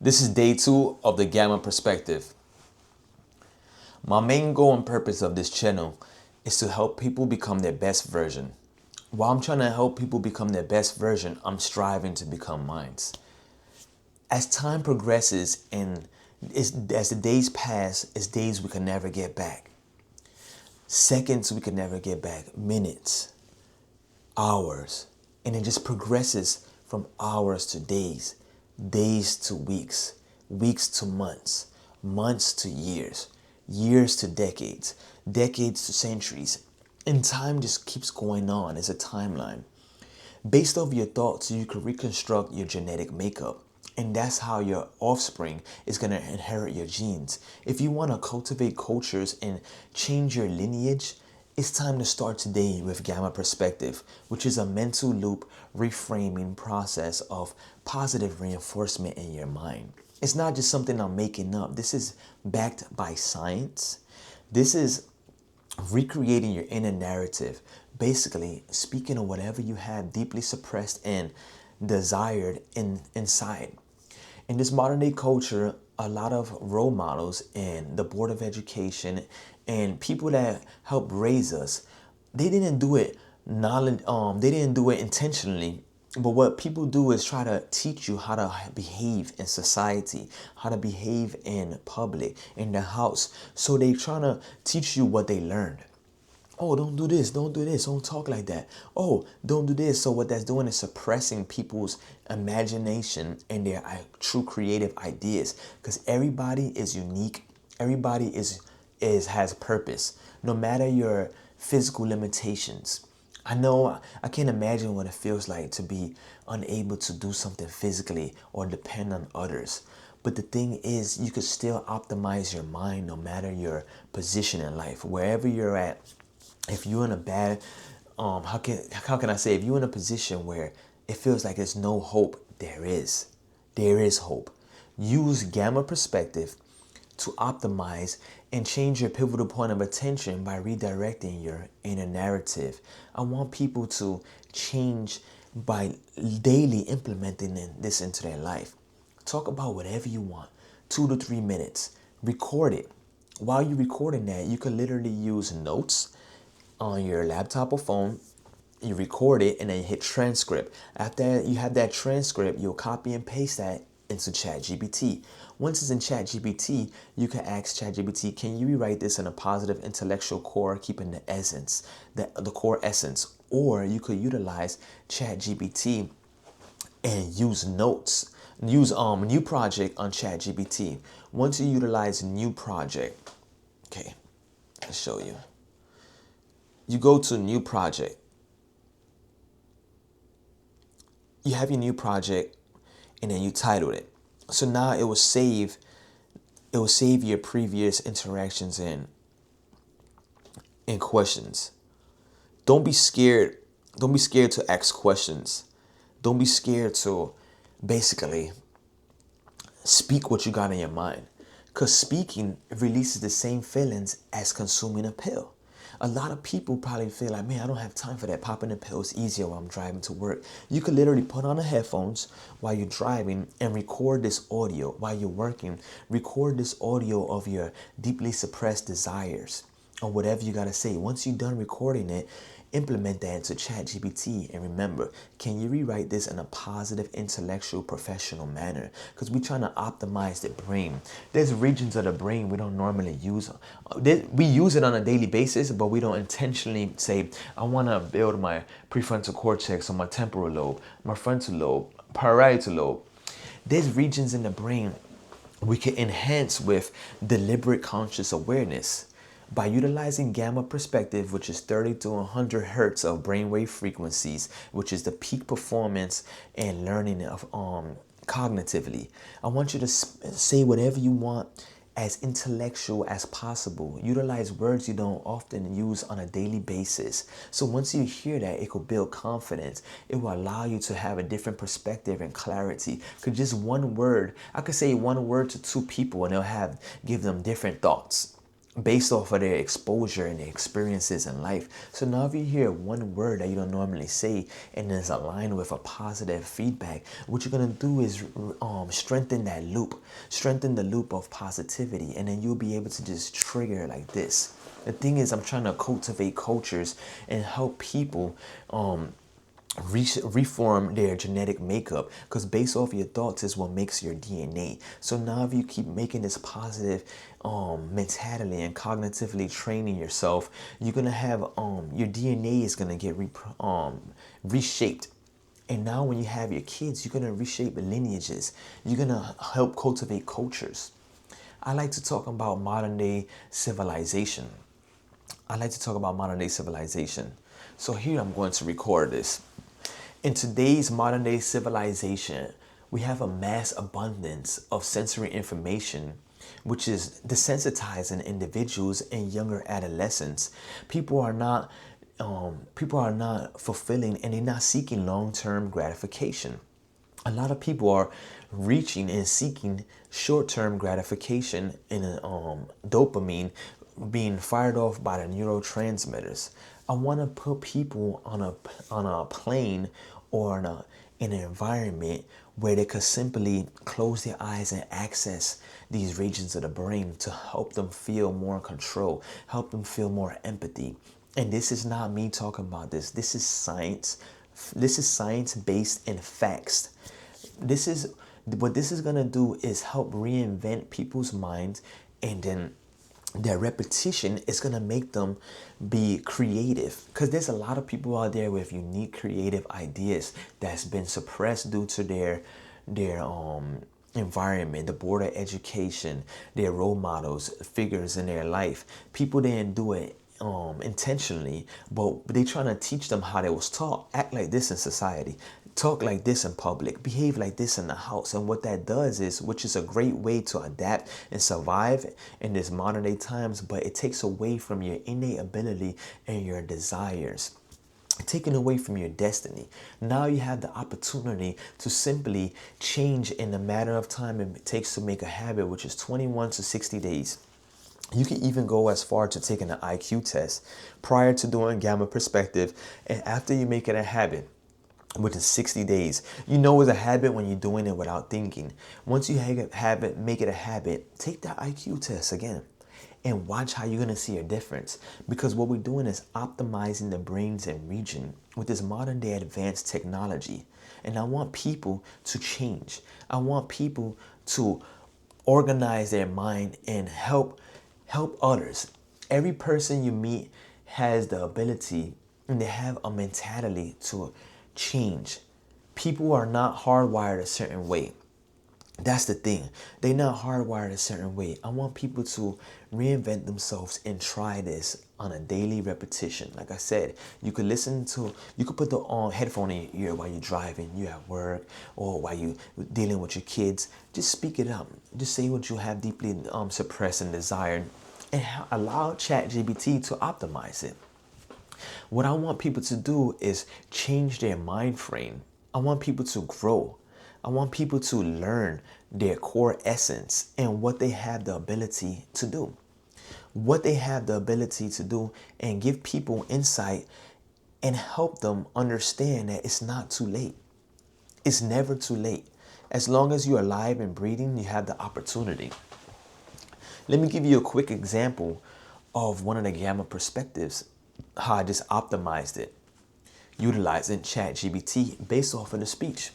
This is day 2 of the Gamma Perspective. My main goal and purpose of this channel is to help people become their best version. While I'm trying to help people become their best version, I'm striving to become mine. As time progresses and as the days pass, it's days we can never get back. Seconds we can never get back. Minutes, hours, and it just progresses from hours to days, days to weeks, weeks to months, months to years, years to decades, decades to centuries. And time just keeps going on as a timeline. Based off your thoughts, you can reconstruct your genetic makeup. And that's how your offspring is going to inherit your genes. If you want to cultivate cultures and change your lineage, it's time to start today with Gamma Perspective, which is a mental loop reframing process of positive reinforcement in your mind. It's not just something I'm making up. This is backed by science. This is recreating your inner narrative, basically speaking of whatever you have deeply suppressed and desired inside. In this modern day culture, a lot of role models and the Board of Education and people that helped raise us, they didn't do it they didn't do it intentionally. But what people do is try to teach you how to behave in society, how to behave in public, in the house. So they trying to teach you what they learned. Oh, don't do this, don't talk like that. Oh, don't do this. So what that's doing is suppressing people's imagination and their true creative ideas. Because everybody is unique. Everybody has purpose. No matter your physical limitations. I can't imagine what it feels like to be unable to do something physically or depend on others. But the thing is, you could still optimize your mind no matter your position in life, wherever you're at. If you're in a bad, how can I say, if you're in a position where it feels like there's no hope, there is hope. Use Gamma Perspective to optimize and change your pivotal point of attention by redirecting your inner narrative. I want people to change by daily implementing this into their life. Talk about whatever you want, 2 to 3 minutes. Record it. While you're recording that, you can literally use notes on your laptop or phone. You record it and then you hit transcript. After you have that transcript, you'll copy and paste that into ChatGPT. Once it's in ChatGPT, you can ask ChatGPT, can you rewrite this in a positive intellectual core, keeping the essence, the core essence? Or you could utilize ChatGPT and use notes. Use new project on ChatGPT. Once you utilize new project, okay, I'll show you. You go to new project. You have your new project and then you title it. So now it will save your previous interactions and questions. Don't be scared. Don't be scared to ask questions. Don't be scared to basically speak what you got in your mind. Because speaking releases the same feelings as consuming a pill. A lot of people probably feel like, man, I don't have time for that. Popping the pill is easier while I'm driving to work. You could literally put on the headphones while you're driving and record this audio while you're working. Record this audio of your deeply suppressed desires or whatever you got to say. Once you're done recording it, implement that into ChatGPT. And remember, can you rewrite this in a positive, intellectual, professional manner? Because we're trying to optimize the brain. There's regions of the brain we don't normally use. We use it on a daily basis, but we don't intentionally say, I want to build my prefrontal cortex or my temporal lobe, my frontal lobe, parietal lobe. There's regions in the brain we can enhance with deliberate conscious awareness. By utilizing Gamma Perspective, which is 30 to 100 hertz of brainwave frequencies, which is the peak performance and learning of cognitively, I want you to say whatever you want as intellectual as possible. Utilize words you don't often use on a daily basis. So once you hear that, it could build confidence. It will allow you to have a different perspective and clarity. Because just one word, I could say one word to 2 people and they'll give them different thoughts. based off of their exposure and their experiences in life. So now if you hear one word that you don't normally say and is aligned with a positive feedback, what you're going to do is strengthen that loop, strengthen the loop of positivity, and then you'll be able to just trigger like this. The thing is, I'm trying to cultivate cultures and help people reform their genetic makeup, because based off your thoughts is what makes your DNA. So now if you keep making this positive mentality and cognitively training yourself, you're gonna have your DNA is gonna get reshaped. And now when you have your kids, you're gonna reshape lineages. You're gonna help cultivate cultures. I like to talk about modern day civilization. So here I'm going to record this. In today's modern day civilization, we have a mass abundance of sensory information, which is desensitizing individuals and younger adolescents. People are not fulfilling, and they're not seeking long-term gratification. A lot of people are reaching and seeking short-term gratification in dopamine being fired off by the neurotransmitters. I want to put people on a plane or in an environment where they could simply close their eyes and access these regions of the brain to help them feel more control, help them feel more empathy. And this is not me talking about this. This is science. This is science based in facts. This is what this is going to do is help reinvent people's minds, and then their repetition is going to make them be creative, because there's a lot of people out there with unique creative ideas that's been suppressed due to their environment, the board of education, their role models, figures in their life. People didn't do it intentionally, but they trying to teach them how they was taught. Act like this in society, talk like this in public, behave like this in the house. And what that does is, which is a great way to adapt and survive in this modern day times, but it takes away from your innate ability and your desires, taken away from your destiny. Now you have the opportunity to simply change in the matter of time it takes to make a habit, which is 21 to 60 days. You can even go as far to taking an IQ test prior to doing Gamma Perspective, and after you make it a habit, which is 60 days. You know it's a habit when you're doing it without thinking. Once you make it a habit, take that IQ test again and watch how you're going to see a difference. Because what we're doing is optimizing the brains and region with this modern day advanced technology. And I want people to change. I want people to organize their mind and help others. Every person you meet has the ability, and they have a mentality to change. People are not hardwired a certain way. That's the thing. They're not hardwired a certain way. I want people to reinvent themselves and try this on a daily repetition. Like I said, you could put the headphone in your ear while you're driving, you're at work, or while you're dealing with your kids. Just speak it up. Just say what you have deeply suppressed and desired, and allow ChatGPT to optimize it. What I want people to do is change their mind frame. I want people to grow. I want people to learn their core essence and what they have the ability to do. And give people insight and help them understand that it's not too late. It's never too late. As long as you're alive and breathing, you have the opportunity. Let me give you a quick example of one of the Gamma Perspectives, how I just optimized it, utilizing ChatGPT based off of the speech.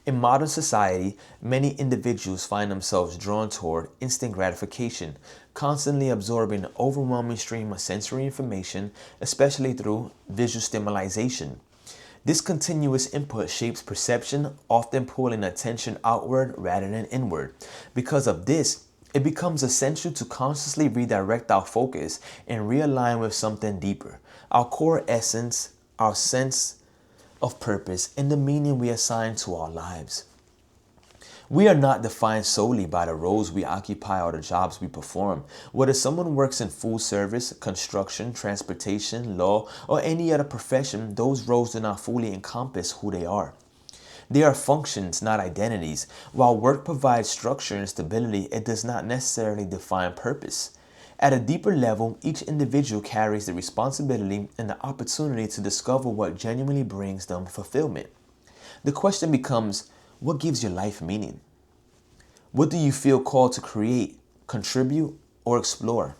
In modern society, many individuals find themselves drawn toward instant gratification, constantly absorbing an overwhelming stream of sensory information, especially through visual stimulation. This continuous input shapes perception, often pulling attention outward rather than inward. Because of this, it becomes essential to consciously redirect our focus and realign with something deeper, our core essence, our sense of purpose, and the meaning we assign to our lives. We are not defined solely by the roles we occupy or the jobs we perform. Whether someone works in food service, construction, transportation, law, or any other profession, those roles do not fully encompass who they are. They are functions, not identities. While work provides structure and stability, it does not necessarily define purpose. At a deeper level, each individual carries the responsibility and the opportunity to discover what genuinely brings them fulfillment. The question becomes, what gives your life meaning? What do you feel called to create, contribute, or explore?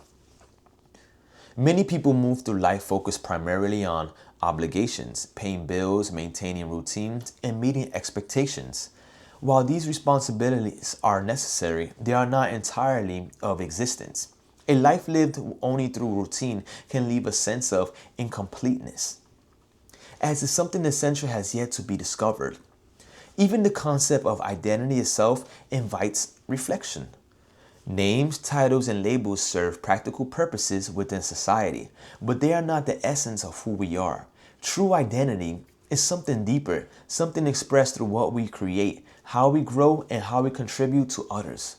Many people move through life focused primarily on obligations, paying bills, maintaining routines, and meeting expectations. While these responsibilities are necessary, they are not entirely of existence. A life lived only through routine can leave a sense of incompleteness, as if something essential has yet to be discovered. Even the concept of identity itself invites reflection. Names, titles, and labels serve practical purposes within society, but they are not the essence of who we are. True identity is something deeper, something expressed through what we create, how we grow, and how we contribute to others.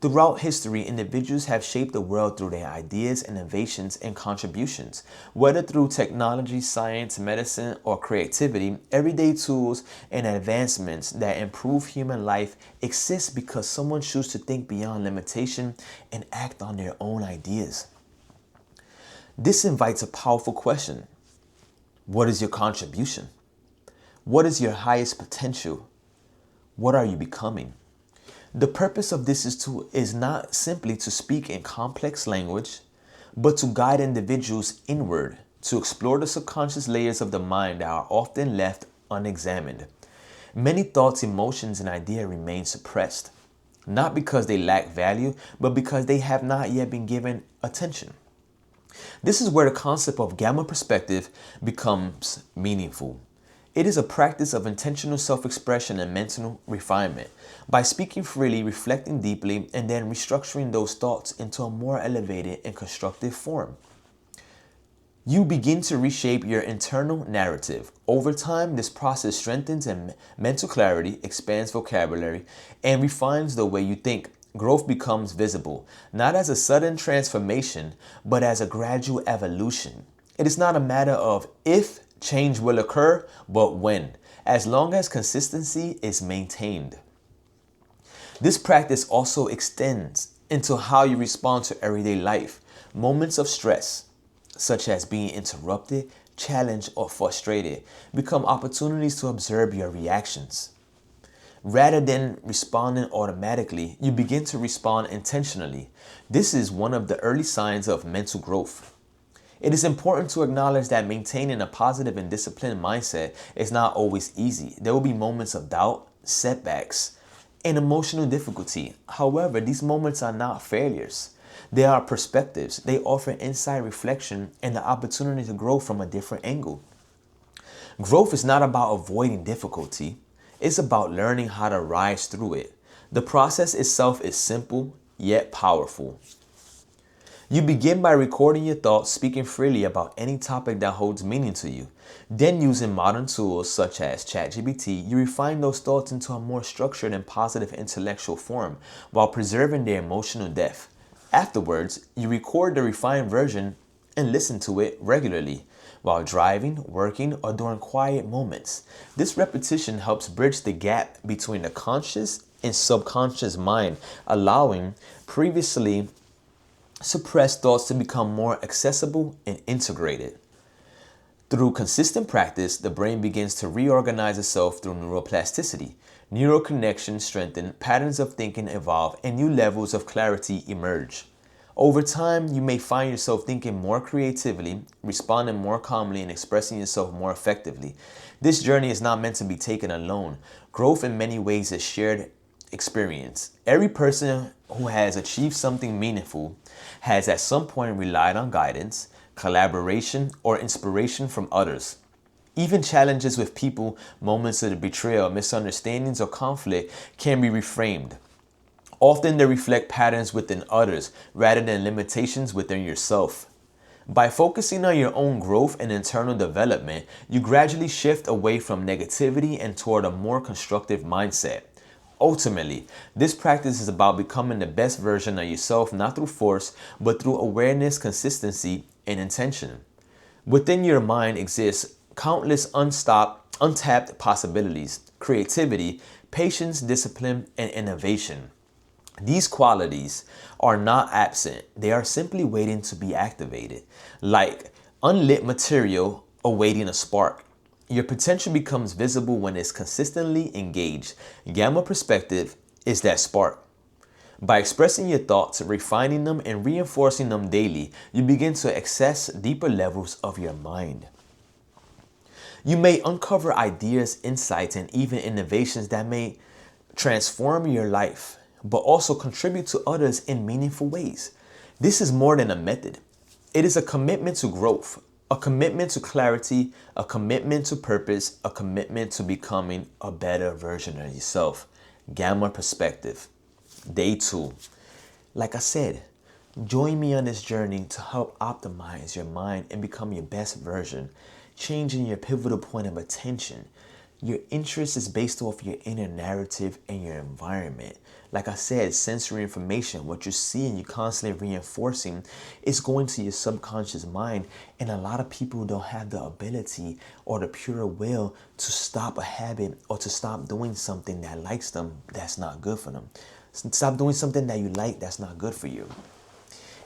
Throughout history, individuals have shaped the world through their ideas, innovations, and contributions. Whether through technology, science, medicine, or creativity, everyday tools and advancements that improve human life exist because someone chose to think beyond limitation and act on their own ideas. This invites a powerful question. What is your contribution? What is your highest potential? What are you becoming? The purpose of this is not simply to speak in complex language, but to guide individuals inward, to explore the subconscious layers of the mind that are often left unexamined. Many thoughts, emotions, and ideas remain suppressed, not because they lack value, but because they have not yet been given attention. This is where the concept of gamma perspective becomes meaningful. It is a practice of intentional self-expression and mental refinement. By speaking freely, reflecting deeply, and then restructuring those thoughts into a more elevated and constructive form, you begin to reshape your internal narrative. Over time, this process strengthens mental clarity, expands vocabulary, and refines the way you think. Growth becomes visible, not as a sudden transformation, but as a gradual evolution. It is not a matter of if change will occur, but when, as long as consistency is maintained. This practice also extends into how you respond to everyday life. Moments of stress, such as being interrupted, challenged, or frustrated, become opportunities to observe your reactions. Rather than responding automatically, you begin to respond intentionally. This is one of the early signs of mental growth. It is important to acknowledge that maintaining a positive and disciplined mindset is not always easy. There will be moments of doubt, setbacks, and emotional difficulty. However, these moments are not failures. They are perspectives. They offer insight, reflection, and the opportunity to grow from a different angle. Growth is not about avoiding difficulty. It's about learning how to rise through it. The process itself is simple, yet powerful. You begin by recording your thoughts, speaking freely about any topic that holds meaning to you. Then, using modern tools such as ChatGPT, you refine those thoughts into a more structured and positive intellectual form while preserving their emotional depth. Afterwards, you record the refined version and listen to it regularly while driving, working, or during quiet moments. This repetition helps bridge the gap between the conscious and subconscious mind, allowing previously suppressed thoughts to become more accessible and integrated. Through consistent practice, the brain begins to reorganize itself through neuroplasticity. Neural connections strengthen, patterns of thinking evolve, and new levels of clarity emerge. Over time, you may find yourself thinking more creatively, responding more calmly, and expressing yourself more effectively. This journey is not meant to be taken alone. Growth in many ways is shared experience. Every person who has achieved something meaningful has at some point relied on guidance, collaboration, or inspiration from others. Even challenges with people, moments of betrayal, misunderstandings, or conflict can be reframed. Often they reflect patterns within others rather than limitations within yourself. By focusing on your own growth and internal development, you gradually shift away from negativity and toward a more constructive mindset. Ultimately, this practice is about becoming the best version of yourself, not through force, but through awareness, consistency, and intention. Within your mind exists countless untapped possibilities, creativity, patience, discipline, and innovation. These qualities are not absent, they are simply waiting to be activated, like unlit material awaiting a spark. Your potential becomes visible when it's consistently engaged. Gamma perspective is that spark. By expressing your thoughts, refining them, and reinforcing them daily, you begin to access deeper levels of your mind. You may uncover ideas, insights, and even innovations that may transform your life, but also contribute to others in meaningful ways. This is more than a method. It is a commitment to growth, a commitment to clarity, a commitment to purpose, a commitment to becoming a better version of yourself. Gamma perspective. Day 2. Like I said, join me on this journey to help optimize your mind and become your best version, changing your pivotal point of attention. Your interest is based off your inner narrative and your environment. Like I said, sensory information, what you see and you're constantly reinforcing, is going to your subconscious mind. And a lot of people don't have the ability or the pure will to stop a habit or to stop doing something that likes them that's not good for them. Stop doing something that you like that's not good for you.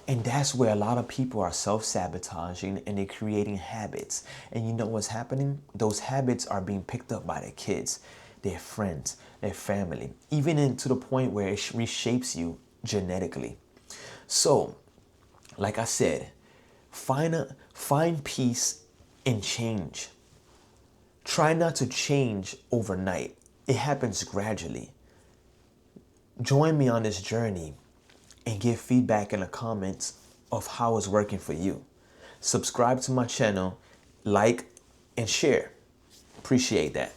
And that's where a lot of people are self-sabotaging and they're creating habits. And you know what's happening? Those habits are being picked up by their kids, their friends, their family, even to the point where it reshapes you genetically. So, like I said, find peace in change. Try not to change overnight. It happens gradually. Join me on this journey and give feedback in the comments of how it's working for you. Subscribe to my channel, like, and share. Appreciate that.